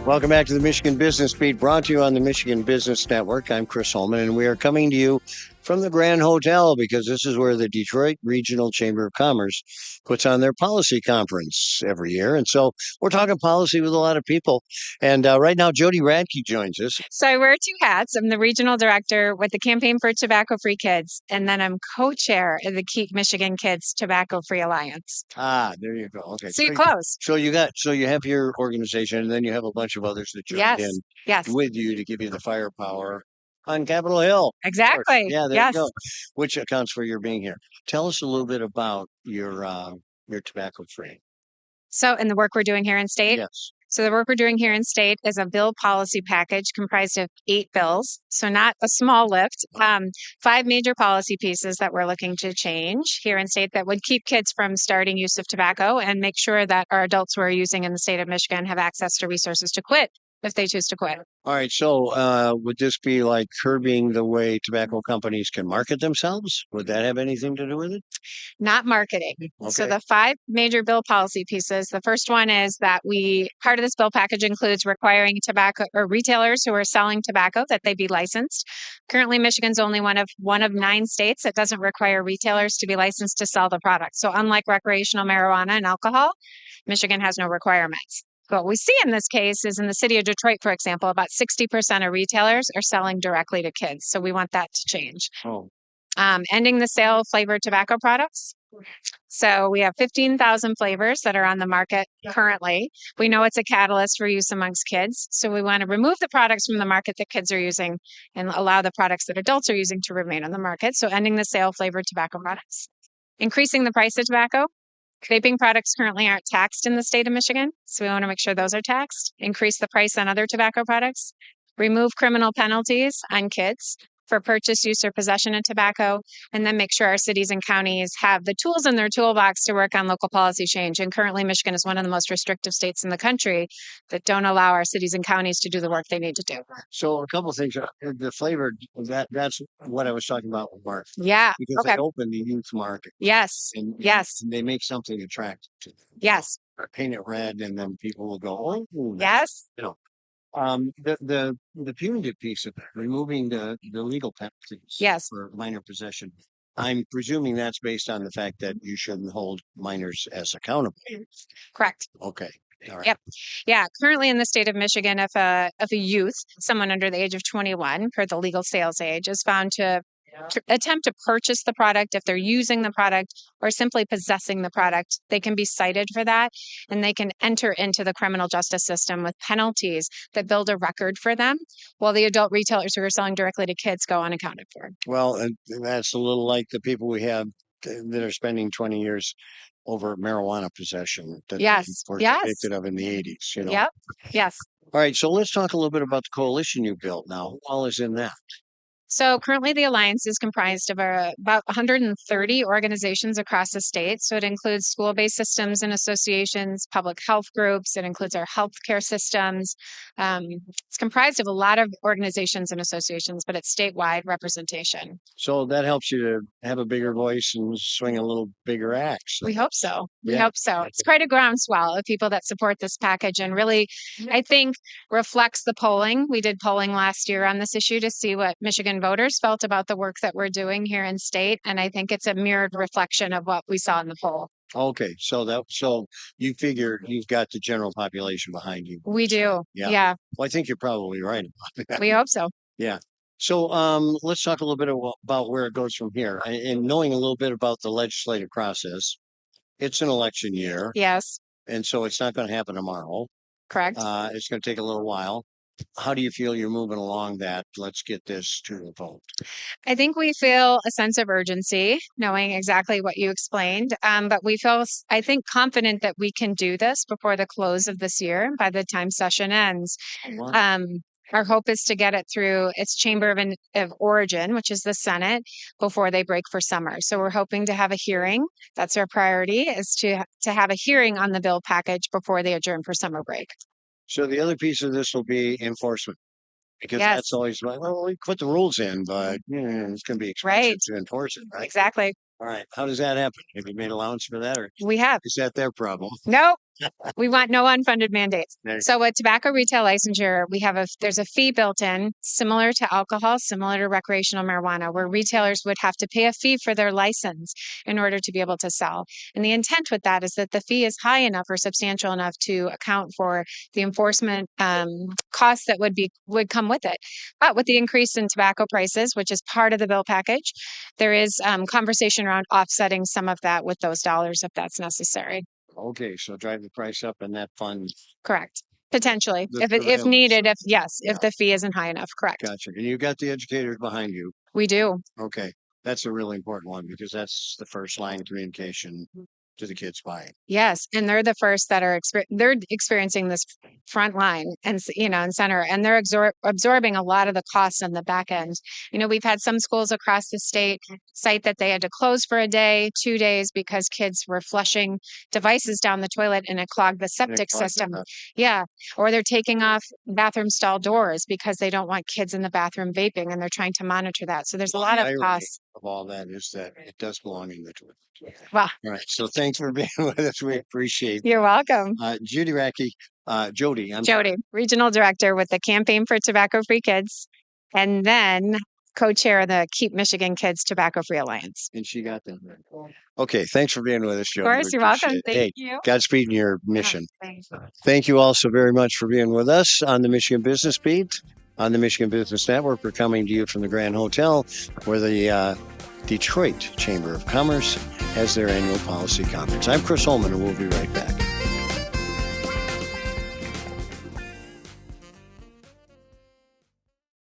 Welcome back to the Michigan Business Beat, brought to you on the Michigan Business Network. I'm Chris Holman, and we are coming to you from the Grand Hotel because this is where the Detroit Regional Chamber of Commerce puts on their policy conference every year. And so we're talking policy with a lot of people. And right now, Jodi Radke joins us. So I wear two hats. I'm the regional director with the Campaign for Tobacco-Free Kids, and then I'm co-chair of the Keep Michigan Kids Tobacco-Free Alliance. There you go. Okay. So you're close. So you have your organization, and then you have a bunch of others that join in with you to give you the firepower on Capitol Hill. Exactly. Yeah, there you go. Which accounts for your being here. Tell us a little bit about your tobacco free. So, and the work we're doing here in state? Yes. So the work we're doing here in state is a bill policy package comprised of 8 bills. So not a small lift. 5 major policy pieces that we're looking to change here in state that would keep kids from starting use of tobacco and make sure that our adults who are using in the state of Michigan have access to resources to quit if they choose to quit. All right. So would this be like curbing the way tobacco companies can market themselves? Would that have anything to do with it? Not marketing. Okay. So the 5 major bill policy pieces, the first one is that part of this bill package includes requiring tobacco or retailers who are selling tobacco that they be licensed. Currently, Michigan's only one of 9 states that doesn't require retailers to be licensed to sell the product. So unlike recreational marijuana and alcohol, Michigan has no requirements. What we see in this case is in the city of Detroit, for example, about 60% of retailers are selling directly to kids. So we want that to change. Ending the sale of flavored tobacco products. So we have 15,000 flavors that are on the market currently. We know it's a catalyst for use amongst kids. So we want to remove the products from the market that kids are using and allow the products that adults are using to remain on the market. So ending the sale of flavored tobacco products. Increasing the price of tobacco. Vaping products currently aren't taxed in the state of Michigan, so we want to make sure those are taxed. Increase the price on other tobacco products. Remove criminal penalties on kids for purchase, use, or possession of tobacco, and then make sure our cities and counties have the tools in their toolbox to work on local policy change. And currently, Michigan is one of the most restrictive states in the country that don't allow our cities and counties to do the work they need to do. So a couple of things. The flavored, that's what I was talking about with Mark. Yeah. Because they open the youth market. Yes. And they make something attractive to them. Yes. Or paint it red, and then people will go, oh, yes. You know. The punitive piece of it, removing the legal penalties for minor possession. I'm presuming that's based on the fact that you shouldn't hold minors as accountable. Correct. Okay. All right. Yep. Yeah. Currently in the state of Michigan, if a youth, someone under the age of 21, per the legal sales age, is found to attempt to purchase the product, if they're using the product or simply possessing the product, they can be cited for that, and they can enter into the criminal justice system with penalties that build a record for them, while the adult retailers who are selling directly to kids go unaccounted for. Well, that's a little like the people we have that are spending 20 years over marijuana possession that were convicted of in the 80s. You know? Yep. Yes. All right. So let's talk a little bit about the coalition you built now. Who all is in that? So currently the Alliance is comprised of about 130 organizations across the state. So it includes school-based systems and associations, public health groups. It includes our healthcare systems. It's comprised of a lot of organizations and associations, but it's statewide representation. So that helps you to have a bigger voice and swing a little bigger axe. We hope so. We hope so. It's quite a groundswell of people that support this package, and really, I think, reflects the polling. We did polling last year on this issue to see what Michigan voters felt about the work that we're doing here in state, and I think it's a mirrored reflection of what we saw in the poll. Okay, so you figure you've got the general population behind you. We do. Yeah. Well, I think you're probably right about that. We hope so. Yeah. So let's talk a little bit about where it goes from here. And knowing a little bit about the legislative process, it's an election year. Yes. And so it's not going to happen tomorrow. Correct. It's going to take a little while. How do you feel you're moving along that? Let's get this to the vote. I think we feel a sense of urgency, knowing exactly what you explained. But we feel, I think, confident that we can do this before the close of this year, by the time session ends. Our hope is to get it through its chamber of origin, which is the Senate, before they break for summer. So we're hoping to have a hearing. That's our priority, is to have a hearing on the bill package before they adjourn for summer break. So the other piece of this will be enforcement, because that's always like, well, we put the rules in, but it's going to be expensive to enforce it, right? Exactly. All right. How does that happen? Have you made allowance for that, or we have? Is that their problem? No, We want no unfunded mandates. Nice. So with tobacco retail licensure, there's a fee built in, similar to alcohol, similar to recreational marijuana, where retailers would have to pay a fee for their license in order to be able to sell. And the intent with that is that the fee is high enough or substantial enough to account for the enforcement costs that would come with it. But with the increase in tobacco prices, which is part of the bill package, there is conversation around offsetting some of that with those dollars if that's necessary. Okay, so drive the price up in that fund. Correct. Potentially, The if surveillance. needed, if Yeah. the fee isn't high enough. Correct. Gotcha. And you got the educators behind you. We do. Okay. That's a really important one because that's the first line of communication to the kids buying. Yes, and they're the first that are they're experiencing this front line and and center, and they're absorbing a lot of the costs on the back end. We've had some schools across the state cite that they had to close for a day, 2 days because kids were flushing devices down the toilet and it clogged the septic system. Yeah, or they're taking off bathroom stall doors because they don't want kids in the bathroom vaping, and they're trying to monitor that. So there's a lot of costs. Of all that is that it does belong in the toilet. Wow. All right. So thanks for being with us. We appreciate it. You're welcome. Jodi Radke, Jodi. Jodi, Regional Director with the Campaign for Tobacco-Free Kids, and then co-chair of the Keep Michigan Kids Tobacco-Free Alliance. And she got them. Okay. Thanks for being with us, Jodi. Of course, you're welcome. Thank you. Godspeed in your mission. Thanks. Thank you also very much for being with us on the Michigan Business Beat. On the Michigan Business Network, we're coming to you from the Grand Hotel, where the Detroit Chamber of Commerce has their annual policy conference. I'm Chris Holman, and we'll be right back.